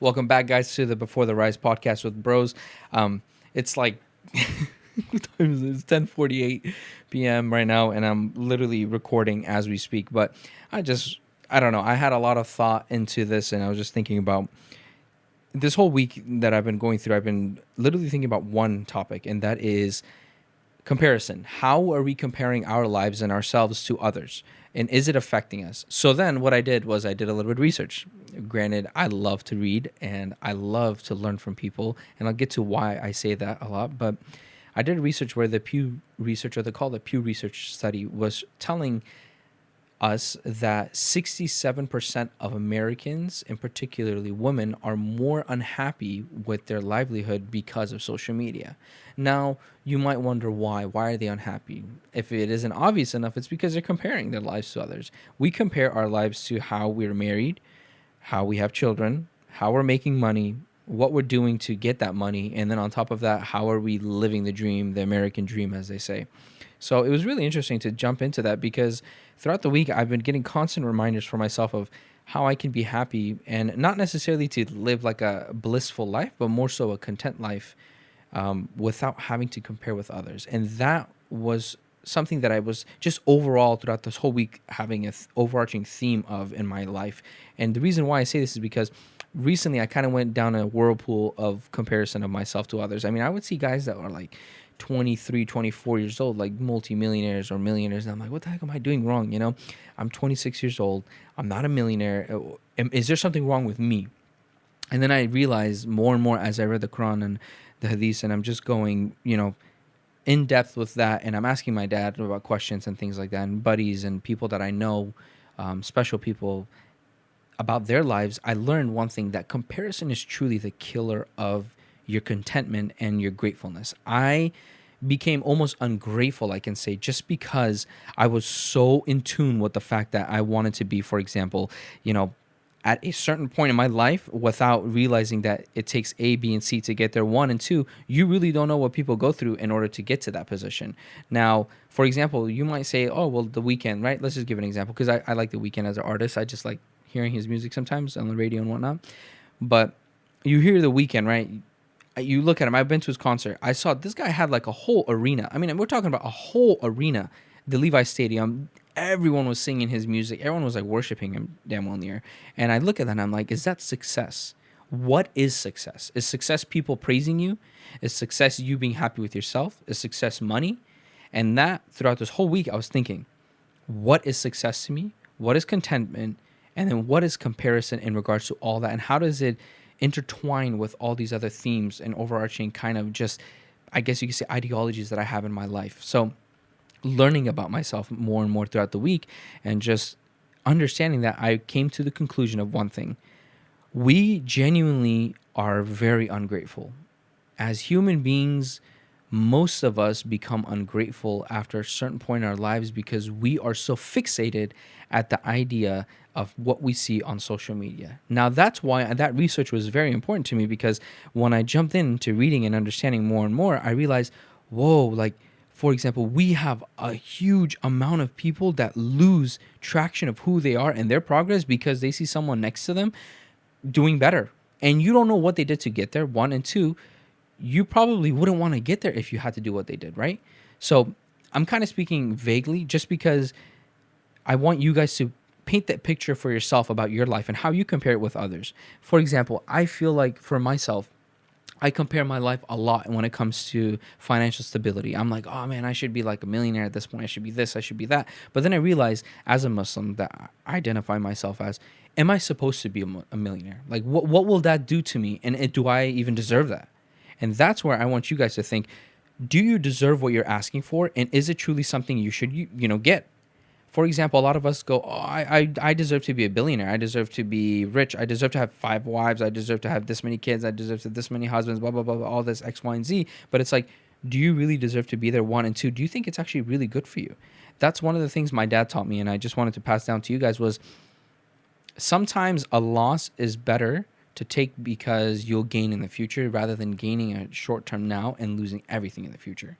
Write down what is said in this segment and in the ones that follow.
Welcome back, guys, to the Before the Rise podcast with bros. It's like what time is it? It's 10:48 p.m. right now, and I'm literally recording as we speak. But I don't know. I had a lot of thought into this, and I was just thinking about this whole week that I've been going through. I've been literally thinking about one topic, and that is comparison. How are we comparing our lives and ourselves to others? And is it affecting us? So then what I did was I did a little bit of research. Granted, I love to read and I love to learn from people. And I'll get to why I say that a lot. But I did research where the Pew Research, or they call the Pew Research study, was telling us that 67% of Americans, and particularly women, are more unhappy with their livelihood because of social media. Now, you might wonder why. Why are they unhappy? If it isn't obvious enough, it's because they're comparing their lives to others. We compare our lives to how we're married, how we have children, how we're making money, what we're doing to get that money, and then on top of that, how are we living the dream, the American dream, as they say. So it was really interesting to jump into that because throughout the week, I've been getting constant reminders for myself of how I can be happy and not necessarily to live like a blissful life, but more so a content life without having to compare with others. And that was something that I was just overall throughout this whole week having an overarching theme of in my life. And the reason why I say this is because recently I kind of went down a whirlpool of comparison of myself to others. I mean, I would see guys that are like 23, 24 years old, like multimillionaires or millionaires. And I'm like, what the heck am I doing wrong? You know, I'm 26 years old. I'm not a millionaire. Is there something wrong with me? And then I realized more and more as I read the Quran and the Hadith, and I'm just going, in depth with that. And I'm asking my dad about questions and things like that, and buddies and people that I know, special people, about their lives. I learned one thing, that comparison is truly the killer of your contentment and your gratefulness. I became almost ungrateful, I can say, just because I was so in tune with the fact that I wanted to be, for example, at a certain point in my life, without realizing that it takes A, B, and C to get there. One and two, you really don't know what people go through in order to get to that position. Now, for example, you might say, oh, well, The Weeknd, right? Let's just give an example, because I like The Weeknd as an artist. I just like hearing his music sometimes on the radio and whatnot. But you hear The Weeknd, right? You look at him. I've been to his concert. I saw this guy had like a whole arena. I mean, we're talking about a whole arena, the Levi Stadium. Everyone was singing his music. Everyone was like worshiping him damn well near. And I look at that and I'm like, is that success? What is success? Is success people praising you? Is success you being happy with yourself? Is success money? And that throughout this whole week, I was thinking, what is success to me? What is contentment? And then what is comparison in regards to all that? And how does it intertwine with all these other themes and overarching kind of just, I guess you could say, ideologies that I have in my life? So learning about myself more and more throughout the week, and just understanding that, I came to the conclusion of one thing. We genuinely are very ungrateful. As human beings, most of us become ungrateful after a certain point in our lives because we are so fixated at the idea of what we see on social media. Now, that's why that research was very important to me, because when I jumped into reading and understanding more and more, I realized, whoa, like, for example, we have a huge amount of people that lose traction of who they are and their progress because they see someone next to them doing better. And you don't know what they did to get there, one. And two, you probably wouldn't want to get there if you had to do what they did, right? So I'm kind of speaking vaguely just because I want you guys to paint that picture for yourself about your life and how you compare it with others. For example, I feel like for myself, I compare my life a lot when it comes to financial stability. I'm like, oh man, I should be like a millionaire at this point. I should be this, I should be that. But then I realize, as a Muslim that I identify myself as, am I supposed to be a millionaire? Like, what will that do to me? And do I even deserve that? And that's where I want you guys to think, do you deserve what you're asking for? And is it truly something you should, get? For example, a lot of us go, oh, I deserve to be a billionaire. I deserve to be rich. I deserve to have 5 wives. I deserve to have this many kids. I deserve to have this many husbands, blah, blah, blah, blah, all this X, Y, and Z. But it's like, do you really deserve to be there? One, and two, do you think it's actually really good for you? That's one of the things my dad taught me, and I just wanted to pass down to you guys, was sometimes a loss is better to take because you'll gain in the future, rather than gaining a short term now and losing everything in the future.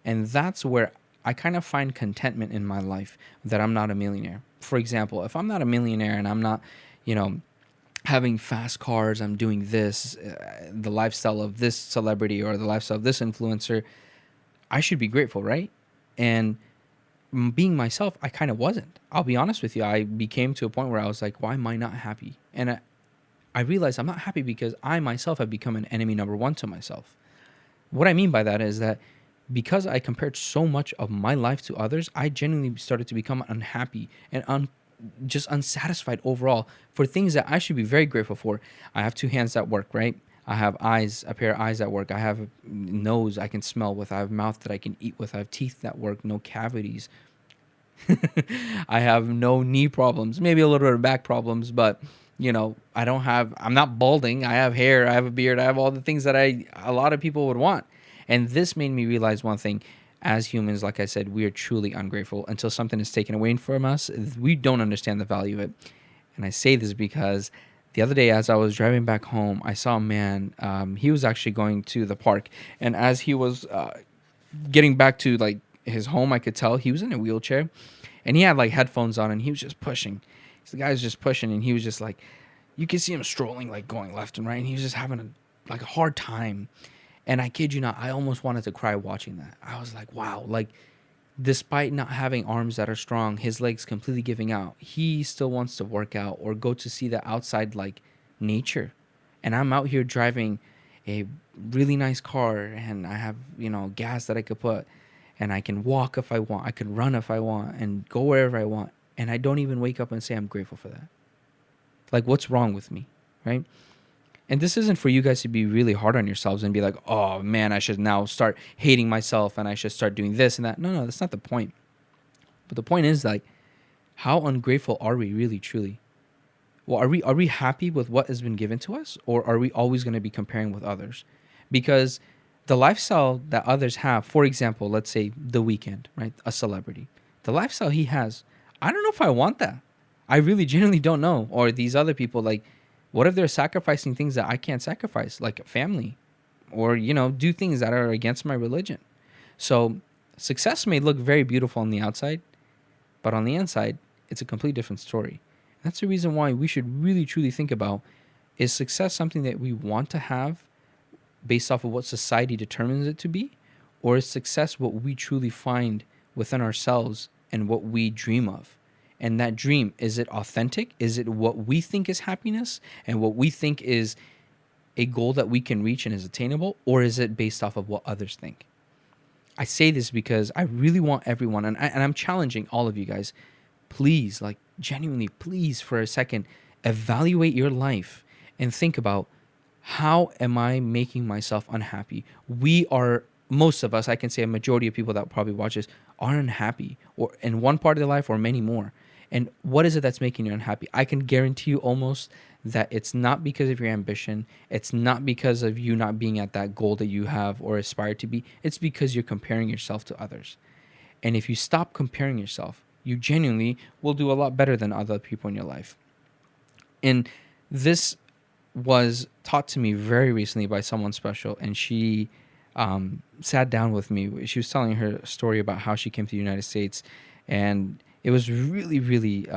And that's where I kind of find contentment in my life, that I'm not a millionaire. For example, if I'm not a millionaire and I'm not, having fast cars, I'm doing this, the lifestyle of this celebrity or the lifestyle of this influencer, I should be grateful, right? And being myself, I kind of wasn't. I'll be honest with you. I became to a point where I was like, why am I not happy? And I realized I'm not happy because I myself have become an enemy number one to myself. What I mean by that is that because I compared so much of my life to others, I genuinely started to become unhappy and just unsatisfied overall for things that I should be very grateful for. I have two hands that work, right? I have eyes, a pair of eyes that work. I have a nose I can smell with. I have a mouth that I can eat with. I have teeth that work, no cavities. I have no knee problems, maybe a little bit of back problems, but I'm not balding. I have hair, I have a beard, I have all the things that a lot of people would want. And this made me realize one thing. As humans, like I said, we are truly ungrateful until something is taken away from us. We don't understand the value of it. And I say this because the other day, as I was driving back home, I saw a man. He was actually going to the park, and as he was getting back to like his home, I could tell he was in a wheelchair, and he had like headphones on, and he was just pushing. So the guy was just pushing, and he was just like, you could see him strolling, like going left and right, and he was just having a hard time. And I kid you not, I almost wanted to cry watching that. I was like, wow, like despite not having arms that are strong, his legs completely giving out, he still wants to work out or go to see the outside like nature. And I'm out here driving a really nice car, and I have, gas that I could put, and I can walk if I want, I can run if I want, and go wherever I want. And I don't even wake up and say I'm grateful for that. Like, what's wrong with me, right? And this isn't for you guys to be really hard on yourselves and be like, oh man, I should now start hating myself and I should start doing this and that. No, that's not the point. But the point is, like, how ungrateful are we really, truly? Well, are we happy with what has been given to us, or are we always going to be comparing with others? Because the lifestyle that others have, for example, let's say The Weeknd, right? A celebrity. The lifestyle he has, I don't know if I want that. I really genuinely don't know. Or these other people, like, what if they're sacrificing things that I can't sacrifice, like family, or, do things that are against my religion? So success may look very beautiful on the outside, but on the inside, it's a completely different story. And that's the reason why we should really, truly think about, is success something that we want to have based off of what society determines it to be? Or is success what we truly find within ourselves and what we dream of? And that dream, is it authentic? Is it what we think is happiness and what we think is a goal that we can reach and is attainable? Or is it based off of what others think? I say this because I really want everyone, and I'm challenging all of you guys, please, like genuinely, please, for a second, evaluate your life and think about, how am I making myself unhappy? Most of us, I can say a majority of people that probably watch this, are unhappy, or in one part of their life or many more. And what is it that's making you unhappy? I can guarantee you almost that it's not because of your ambition. It's not because of you not being at that goal that you have or aspire to be. It's because you're comparing yourself to others. And if you stop comparing yourself, you genuinely will do a lot better than other people in your life. And this was taught to me very recently by someone special, and she sat down with me. She was telling her story about how she came to the United States, and it was really, really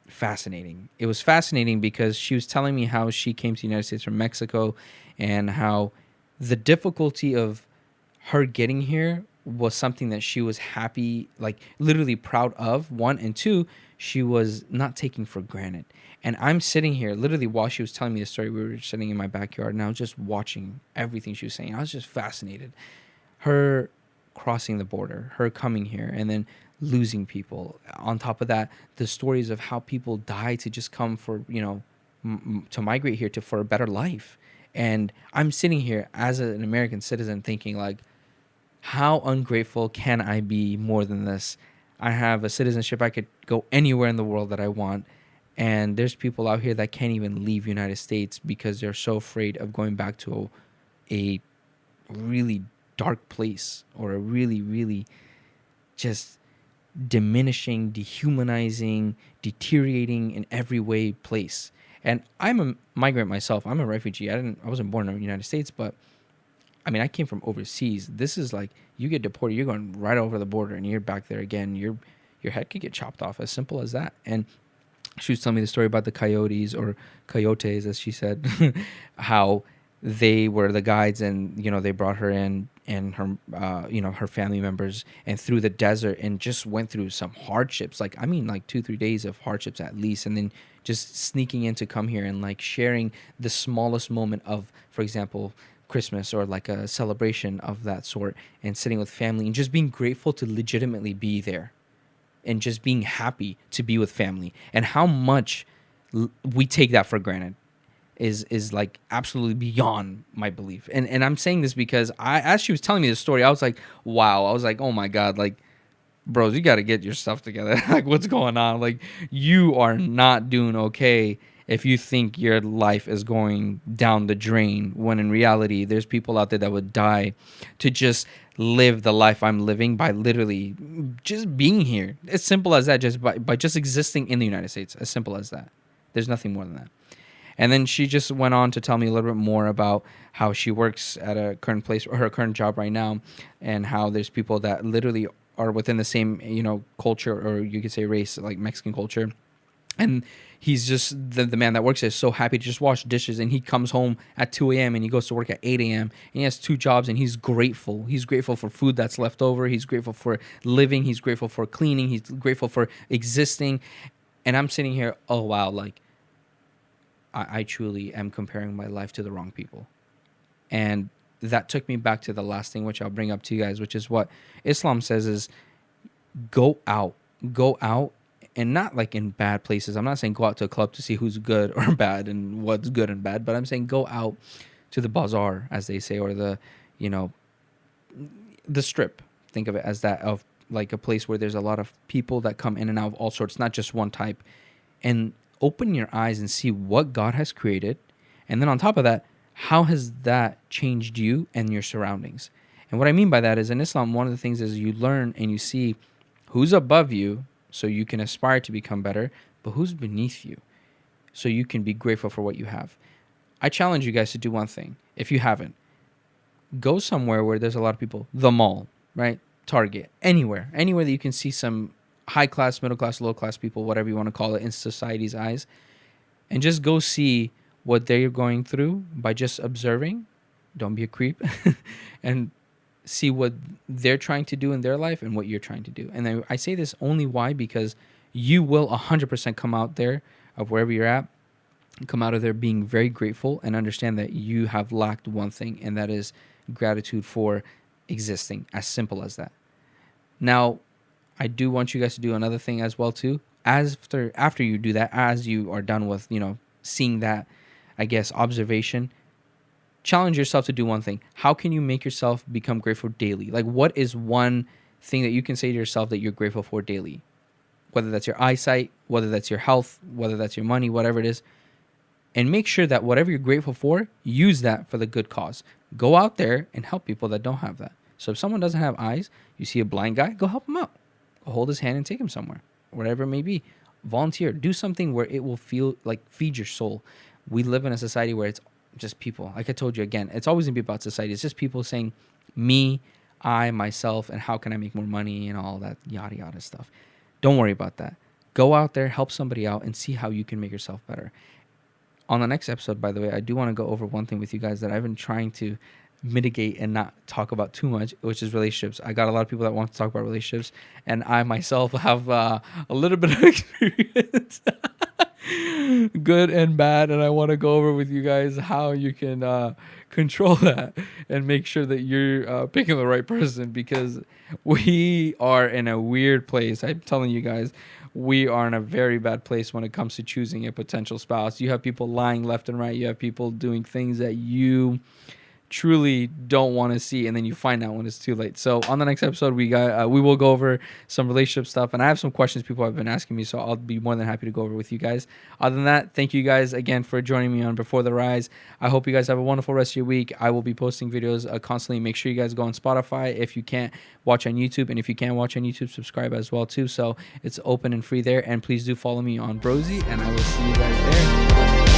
fascinating. It was fascinating because she was telling me how she came to the United States from Mexico, and how the difficulty of her getting here was something that she was happy, like literally proud of, one, and two, she was not taking for granted. And I'm sitting here literally while she was telling me the story. We were sitting in my backyard, and I was just watching everything she was saying. I was just fascinated. Her crossing the border, her coming here, and then losing people. On top of that, the stories of how people die to just come for, to migrate here for a better life. And I'm sitting here as an American citizen thinking, like, how ungrateful can I be more than this? I have a citizenship. I could go anywhere in the world that I want. And there's people out here that can't even leave United States because they're so afraid of going back to a really dark place, or a really, really just diminishing, dehumanizing, deteriorating in every way place. And I'm a migrant myself. I'm a refugee. I wasn't born in the United States, but I mean, I came from overseas. This is like, you get deported, you're going right over the border, and you're back there again. Your head could get chopped off, as simple as that. And she was telling me the story about the coyotes, or coyotes, as she said, how they were the guides, and they brought her in, and her her family members, and through the desert, and just went through some hardships, like, I mean, like 2-3 days of hardships at least, and then just sneaking in to come here and like sharing the smallest moment of, for example, Christmas, or like a celebration of that sort, and sitting with family and just being grateful to legitimately be there, and just being happy to be with family, and how much we take that for granted is like absolutely beyond my belief. And I'm saying this because as she was telling me this story, I was like, wow. I was like, oh my God, like, bros, you got to get your stuff together. Like, what's going on? Like, you are not doing okay if you think your life is going down the drain, when in reality, there's people out there that would die to just live the life I'm living by literally just being here. As simple as that, just by just existing in the United States. As simple as that. There's nothing more than that. And then she just went on to tell me a little bit more about how she works at a current place, or her current job right now, and how there's people that literally are within the same, culture, or you could say race, like Mexican culture. And he's just, the man that works there is so happy to just wash dishes, and he comes home at 2 a.m. and he goes to work at 8 a.m. and he has 2 jobs, and he's grateful. He's grateful for food that's left over. He's grateful for living. He's grateful for cleaning. He's grateful for existing. And I'm sitting here, oh, wow, like, I truly am comparing my life to the wrong people. And that took me back to the last thing, which I'll bring up to you guys, which is what Islam says is go out, and not like in bad places. I'm not saying go out to a club to see who's good or bad and what's good and bad, but I'm saying go out to the bazaar, as they say, or the strip. Think of it as that, of like a place where there's a lot of people that come in and out of all sorts, not just one type, and open your eyes and see what God has created. And then on top of that, how has that changed you and your surroundings? And what I mean by that is, in Islam, one of the things is you learn and you see who's above you so you can aspire to become better, but who's beneath you so you can be grateful for what you have. I challenge you guys to do one thing. If you haven't, go somewhere where there's a lot of people. The mall, right? Target, anywhere that you can see some high class, middle class, low class people, whatever you want to call it, in society's eyes, and just go see what they're going through by just observing. Don't be a creep. And see what they're trying to do in their life and what you're trying to do. And I say this only why, because you will 100% come out there of wherever you're at, come out of there being very grateful, and understand that you have lacked one thing, and that is gratitude for existing. As simple as that. Now, I do want you guys to do another thing as well too. After you do that, as you are done with, seeing that, I guess, observation, challenge yourself to do one thing. How can you make yourself become grateful daily? Like, what is one thing that you can say to yourself that you're grateful for daily? Whether that's your eyesight, whether that's your health, whether that's your money, whatever it is. And make sure that whatever you're grateful for, use that for the good cause. Go out there and help people that don't have that. So if someone doesn't have eyes, you see a blind guy, go help him out. Go hold his hand and take him somewhere, whatever it may be. Volunteer. Do something where it will feel like feed your soul. We live in a society where it's just people. Like I told you again, it's always going to be about society. It's just people saying me, I, myself, and how can I make more money and all that yada yada stuff. Don't worry about that. Go out there, help somebody out, and see how you can make yourself better. On the next episode, by the way, I do want to go over one thing with you guys that I've been trying to mitigate and not talk about too much, which is relationships. I got a lot of people that want to talk about relationships, and I myself have a little bit of experience, good and bad, and I want to go over with you guys how you can control that and make sure that you're picking the right person, because we are in a weird place. I'm telling you guys, we are in a very bad place when it comes to choosing a potential spouse. You have people lying left and right. You have people doing things that you truly don't want to see, and then you find out when it's too late. So on the next episode, we will go over some relationship stuff, and I have some questions people have been asking me, so I'll be more than happy to go over with you guys. Other than that, thank you guys again for joining me on Before the Rise. I hope you guys have a wonderful rest of your week. I will be posting videos constantly. Make sure you guys go on Spotify if you can't watch on YouTube, and if you can watch on YouTube, subscribe as well too. So it's open and free there, and please do follow me on Brosy, and I will see you guys there.